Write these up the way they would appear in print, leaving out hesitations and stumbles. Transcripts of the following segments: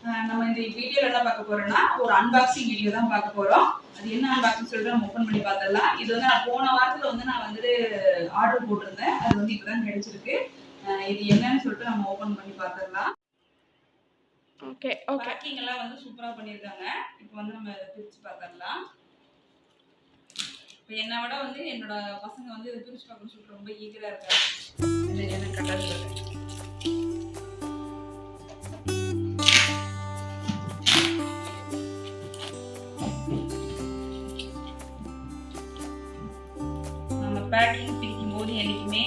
நம்ம இந்த வீடியோல என்ன பார்க்க போறோம்னா ஒரு அன்பாக்சிங் வீடியோ தான் பார்க்க போறோம். அது என்ன அன்பாக்சிங் சொல்லிட்டு நம்ம ஓபன் பண்ணி பார்த்தலாம். இது வந்து நான் போன வாரத்துல வந்து நான் வந்து ஆர்டர் போட்டிருந்தேன். அது வந்து இப்பதான் கிடைச்சிருக்கு. இது என்னன்னு சொல்லிட்டு நம்ம ஓபன் பண்ணி பார்த்தலாம். Okay okay. பேக்கிங் எல்லாம் வந்து சூப்பரா பண்ணிருக்காங்க. இப்போ வந்து நம்ம பிரிச்சு பார்த்தலாம். இப்போ என்னை விட வந்து என்னோட பசங்க வந்து இது பிரிச்சு பார்க்கணும்னு சொல்லிட்டு ரொம்ப ஈகரா இருக்காங்க. என்ன கட்டாது பேக்கிங் பிரிக்கும் போது என்னைக்குமே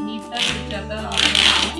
நீட்டா பிரிச்சாதான் அவ்வளவுதான்.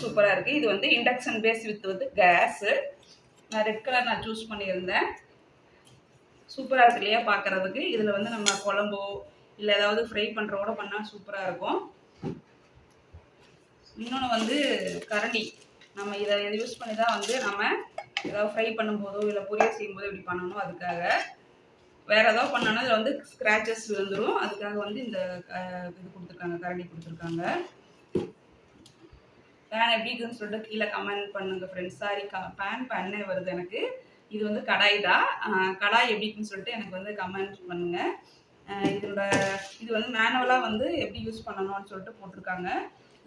சூப்பரா இருக்கு. இது வந்து இண்டக்ஷன் பேஸ் வித் வந்து கேஸ். நான் ரெட் கலர் நான் சூஸ் பண்ணியிருந்தேன். சூப்பரா இருக்கு இல்லையா பார்க்கறதுக்கு. இதுல வந்து நம்ம குழம்போ இல்லை ஏதாவது ஃப்ரை பண்ணுறோட பண்ணால் சூப்பராக இருக்கும். இன்னொன்று வந்து கரண்டி, நம்ம இதை யூஸ் பண்ணி தான் வந்து நம்ம ஏதாவது ஃப்ரை பண்ணும்போதோ இல்லை பொரியல் செய்யும்போதோ இப்படி பண்ணணும். அதுக்காக வேறு ஏதாவது பண்ணோன்னா இதில் வந்து ஸ்க்ராச்சஸ் வந்துடும். அதுக்காக வந்து இந்த இது கொடுத்துருக்காங்க, கரண்டி கொடுத்துருக்காங்க. பேன் எப்படி இருக்குன்னு சொல்லிட்டு கீழே கமெண்ட் பண்ணுங்க ஃப்ரெண்ட்ஸ். சாரி பேனே வருது எனக்கு. இது வந்து கடாய் தான். கடாய் எப்படி இருக்குன்னு சொல்லிட்டு எனக்கு வந்து கமெண்ட் பண்ணுங்க. இது வந்து மேனுவலாக வந்து எப்படி யூஸ் பண்ணணும்னு சொல்லிட்டு போட்டிருக்காங்க.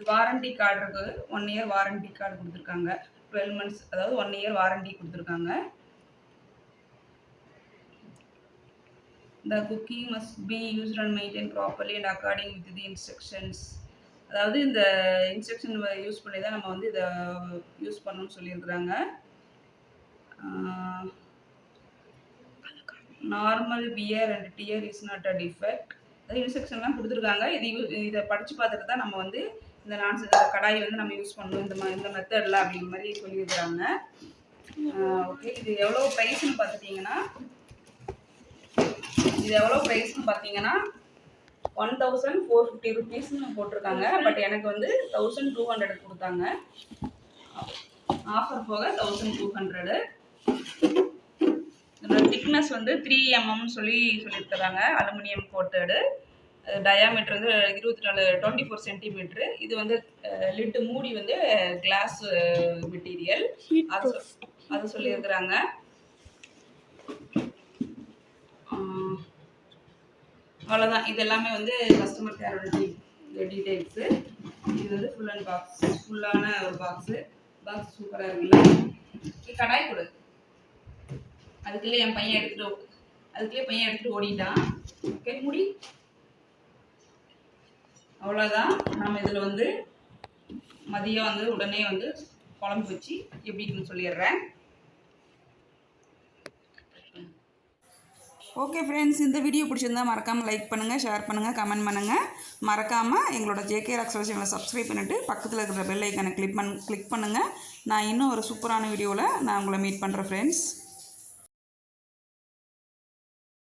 வாரண்டி கார்டு இருக்கு. 1 இயர் வாரண்டி கார்டு கொடுத்துருக்காங்க. 12 months, அதாவது 1 இயர் வாரண்டி கொடுத்துருக்காங்க. The cooking must be used and maintained properly and according to the instructions. அதாவது இந்த இன்ஸ்ட்ரக்ஷன் யூஸ் பண்ணி தான் நம்ம வந்து இதை யூஸ் பண்ணணும்னு சொல்லியிருக்கிறாங்க. Normal wear and tear is not a defect. அது இன்ஸ்ட்ரக்ஷன்லாம் கொடுத்துருக்காங்க. இதை படித்து பார்த்துட்டு தான் நம்ம வந்து இந்த கடாய் வந்து நம்ம யூஸ் பண்ணணும் இந்த மெத்தடில் அப்படிங்கிற மாதிரி சொல்லியிருக்கிறாங்க. ஓகே, இது எவ்வளோ ப்ரைஸ்னு பார்த்துட்டிங்கன்னா 1450 ருபீஸ்னு போட்டிருக்காங்க. பட் எனக்கு வந்து 1200 கொடுத்தாங்க. ஆஃபர் போக 1200. இதோட திக்னஸ் வந்து 3 mm சொல்லியிருக்கிறாங்க. Aluminium coated. டயாமீட்டர் வந்து 24 சென்டிமீட்ரு. இது வந்து லிட்டு மூடி வந்து கிளாஸ் மெட்டீரியல். அது சொல்லியிருக்கிறாங்க. அவ்வளோதான். இது எல்லாமே வந்து கஸ்டமர் கேரோட டீட்டெயில்ஸு. இது வந்து ஃபுல்லான ஒரு பாக்ஸு சூப்பராக இருக்குல்ல. கடாய் கொடு. அதுக்குள்ளே பையன் எடுத்துகிட்டு ஓடிட்டான். ஓகே, முடி. அவ்வளோதான். நம்ம இதில் வந்து மதியம் வந்து உடனே வந்து குழம்பு வச்சு எப்படின்னு சொல்லிடுறேன். ஓகே ஃப்ரெண்ட்ஸ், இந்த வீடியோ பிடிச்சிருந்தா மறக்காமல் லைக் பண்ணுங்கள், ஷேர் பண்ணுங்கள், கமெண்ட் பண்ணுங்கள். மறக்காமல் எங்களோட ஜேகே ராக்ஸ் சேனலை சப்ஸ்கிரைப் பண்ணிவிட்டு பக்கத்தில் இருக்கிற பெல் ஐக்கானை கிளிக் பண்ணுங்கள். நான் இன்னும் ஒரு சூப்பரான வீடியோவில் நான் உங்களை மீட் பண்ணுறேன் ஃப்ரெண்ட்ஸ்.